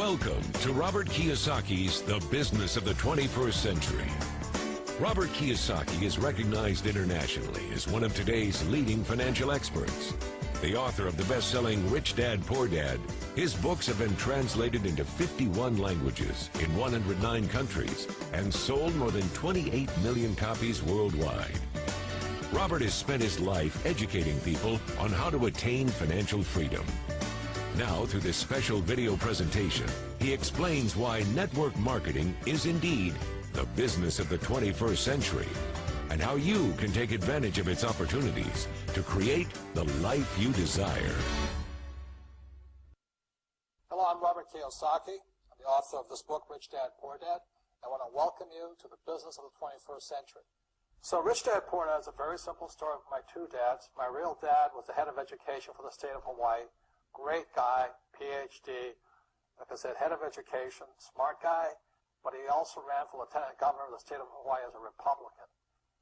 Welcome to Robert Kiyosaki's The Business of the 21st Century. Robert Kiyosaki is recognized internationally as one of today's leading financial experts. The author of the best-selling Rich Dad, Poor Dad, his books have been translated into 51 languages in 109 countries and sold more than 28 million copies worldwide. Robert has spent his life educating people on how to attain financial freedom. Now, through this special video presentation, he explains why network marketing is indeed the business of the 21st century, and how you can take advantage of its opportunities to create the life you desire. Hello, I'm Robert Kiyosaki. I'm the author of this book, Rich Dad, Poor Dad. I want to welcome you to the business of the 21st century. So Rich Dad, Poor Dad is a very simple story of my two dads. My real dad was the head of education for the state of Hawaii. Great guy, PhD, like I said, head of education, smart guy, but he also ran for lieutenant governor of the state of Hawaii as a Republican.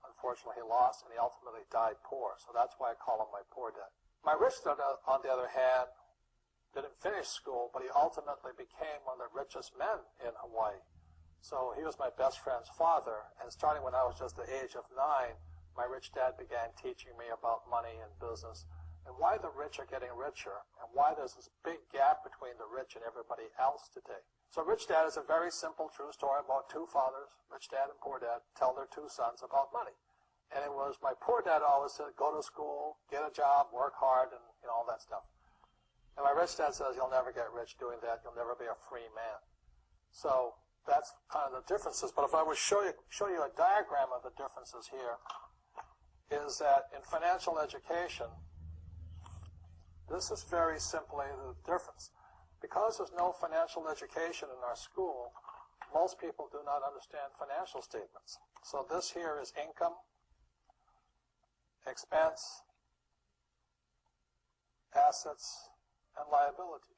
Unfortunately, he lost, and he ultimately died poor, so that's why I call him my poor dad. My rich dad, on the other hand, didn't finish school, but he ultimately became one of the richest men in Hawaii. So he was my best friend's father, and starting when I was just the age of 9, my rich dad began teaching me about money and business, and why the rich are getting richer, and why there's this big gap between the rich and everybody else today. So Rich Dad is a very simple, true story about two fathers, Rich Dad and Poor Dad, tell their two sons about money. And it was my poor dad always said, go to school, get a job, work hard, and all that stuff. And my rich dad says, you'll never get rich doing that. You'll never be a free man. So that's kind of the differences. But if I would show you a diagram of the differences here, is that in financial education, this is very simply the difference. Because there's no financial education in our school, most people do not understand financial statements. So this here is income, expense, assets, and liabilities.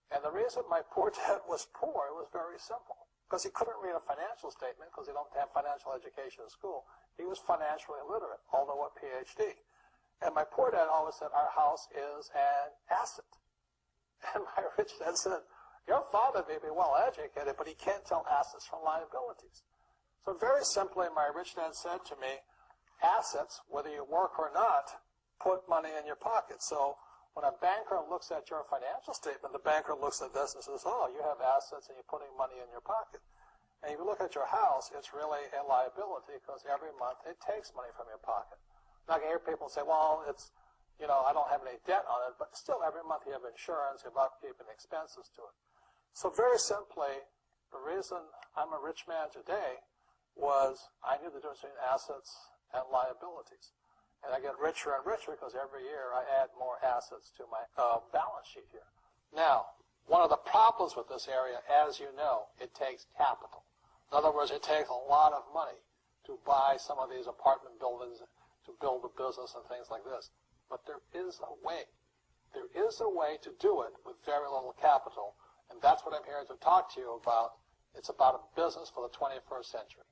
And the reason my poor dad was poor, it was very simple. Because he couldn't read a financial statement because he didn't have financial education in school. He was financially illiterate, although a PhD. And my poor dad always said, our house is an asset. And my rich dad said, your father may be well educated, but he can't tell assets from liabilities. So very simply, my rich dad said to me, assets, whether you work or not, put money in your pocket. So when a banker looks at your financial statement, the banker looks at this and says, oh, you have assets and you're putting money in your pocket. And if you look at your house, it's really a liability because every month it takes money from your pocket. Now, I can hear people say, well, it's, I don't have any debt on it, but still every month you have insurance, you have upkeep and expenses to it. So very simply, the reason I'm a rich man today was I knew the difference between assets and liabilities. And I get richer and richer because every year I add more assets to my balance sheet here. Now, one of the problems with this area, as you know, it takes capital. In other words, it takes a lot of money to buy some of these apartment buildings, to build a business and things like this. But there is a way. There is a way to do it with very little capital, and that's what I'm here to talk to you about. It's about a business for the 21st century.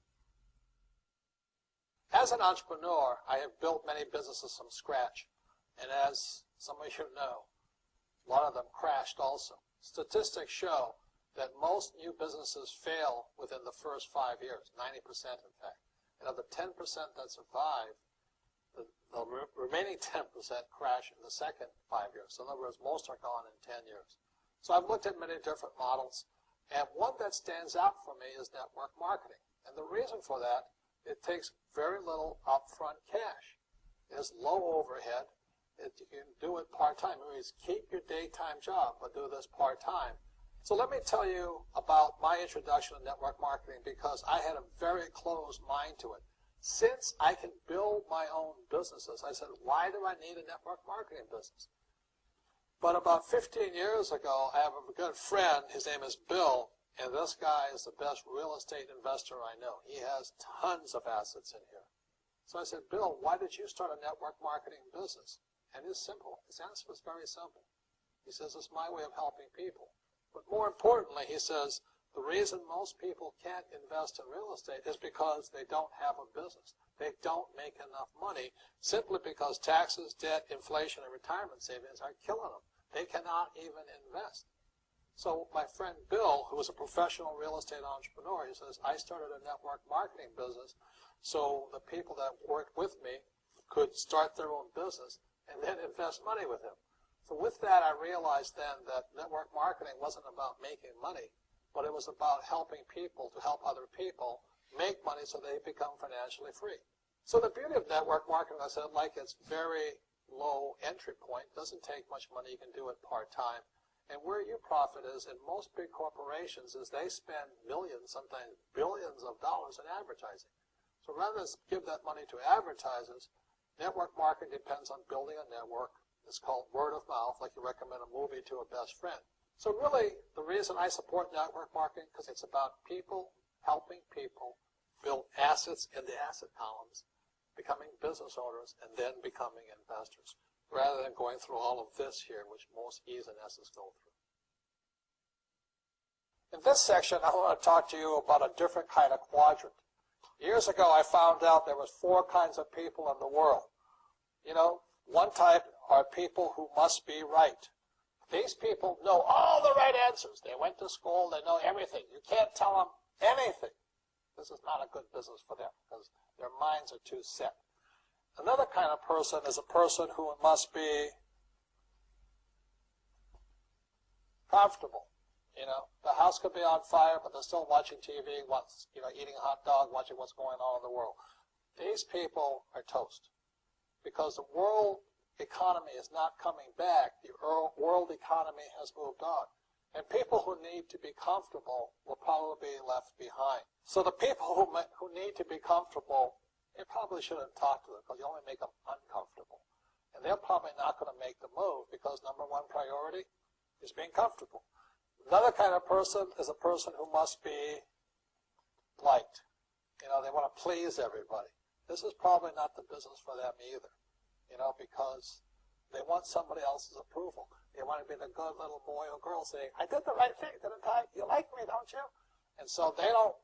As an entrepreneur, I have built many businesses from scratch, and as some of you know, a lot of them crashed also. Statistics show that most new businesses fail within the first 5 years, 90% in fact. And of the 10% that survive, the remaining 10% crash in the second 5 years. So in other words, most are gone in 10 years. So I've looked at many different models, and one that stands out for me is network marketing. And the reason for that, it takes very little upfront cash. There's low overhead. You can do it part-time. It means keep your daytime job, but do this part-time. So let me tell you about my introduction to network marketing because I had a very closed mind to it. Since I can build my own businesses, I said, why do I need a network marketing business? But about 15 years ago, I have a good friend, his name is Bill, and this guy is the best real estate investor I know. He has tons of assets in here. So I said, Bill, why did you start a network marketing business? And it's simple. His answer was very simple. He says, it's my way of helping people. But more importantly, he says, the reason most people can't invest in real estate is because they don't have a business. They don't make enough money simply because taxes, debt, inflation, and retirement savings are killing them. They cannot even invest. So my friend Bill, who was a professional real estate entrepreneur, he says, I started a network marketing business so the people that worked with me could start their own business and then invest money with him. So with that, I realized then that network marketing wasn't about making money, but it was about helping people to help other people make money so they become financially free. So the beauty of network marketing, I said, like it's very low entry point, doesn't take much money, you can do it part-time. And where your profit is in most big corporations is they spend millions, sometimes billions of dollars in advertising. So rather than give that money to advertisers, network marketing depends on building a network. It's called word of mouth, like you recommend a movie to a best friend. So really, the reason I support network marketing, because it's about people helping people build assets in the asset columns, becoming business owners, and then becoming investors, rather than going through all of this here, which most E's and S's go through. In this section, I want to talk to you about a different kind of quadrant. Years ago, I found out there was 4 kinds of people in the world. You know, one type are people who must be right. These people know all the right answers. They went to school, they know everything. You can't tell them anything. This is not a good business for them because their minds are too set. Another kind of person is a person who must be comfortable. You know, the house could be on fire, but they're still watching TV, eating a hot dog, watching what's going on in the world. These people are toast because the world economy is not coming back. The world economy has moved on. And people who need to be comfortable will probably be left behind. So the people who need to be comfortable, you probably shouldn't talk to them because you only make them uncomfortable. And they're probably not going to make the move because number one priority is being comfortable. Another kind of person is a person who must be liked. You know, they want to please everybody. This is probably not the business for them either, you know, because they want somebody else's approval. They want to be the good little boy or girl saying, I did the right thing, didn't I? You like me, don't you? And so they'll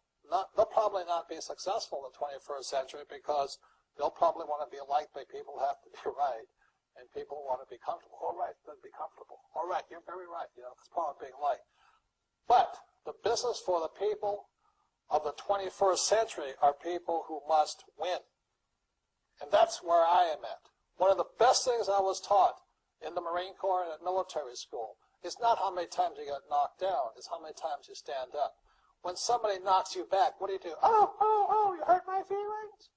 probably not be successful in the 21st century because they'll probably want to be liked by people who have to be right. And people want to be comfortable. All right, then be comfortable. All right, you're very right. You know, that's part of being liked. But the business for the people of the 21st century are people who must win. And that's where I am at. One of the best things I was taught in the Marine Corps and at military school is not how many times you get knocked down, it's how many times you stand up. When somebody knocks you back, what do? Oh, you hurt my feelings?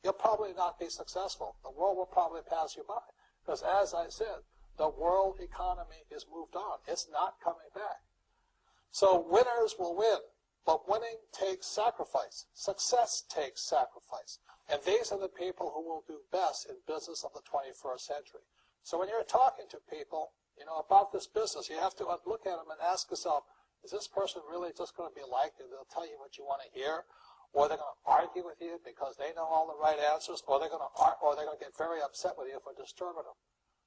You'll probably not be successful. The world will probably pass you by. Because as I said, the world economy is moved on. It's not coming back. So winners will win, but winning takes sacrifice. Success takes sacrifice. And these are the people who will do best in business of the 21st century. So when you're talking to people, you know, about this business, you have to look at them and ask yourself, is this person really just going to be liked and they'll tell you what you want to hear? Or they're going to argue with you because they know all the right answers, or they're going to get very upset with you for disturbing them.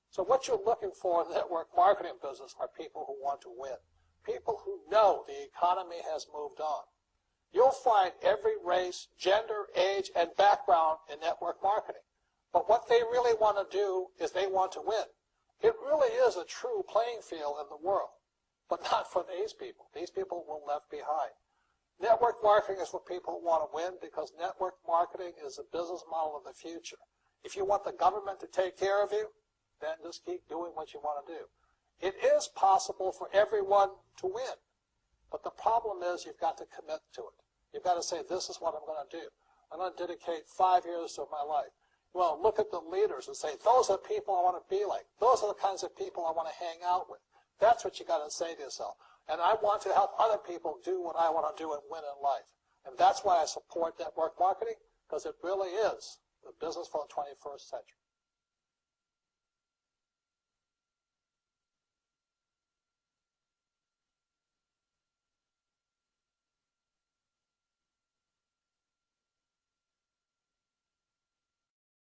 So what you're looking for in the network marketing business are people who want to win. People who know the economy has moved on. You'll find every race, gender, age, and background in network marketing. But what they really want to do is they want to win. It really is a true playing field in the world, but not for these people. These people were left behind. Network marketing is for people who want to win because network marketing is a business model of the future. If you want the government to take care of you, then just keep doing what you want to do. It is possible for everyone to win, but the problem is you've got to commit to it. You've got to say, this is what I'm going to do. I'm going to dedicate 5 years of my life. Well, look at the leaders and say, those are the people I want to be like. Those are the kinds of people I want to hang out with. That's what you got to say to yourself. And I want to help other people do what I want to do and win in life. And that's why I support network marketing, because it really is the business for the 21st century.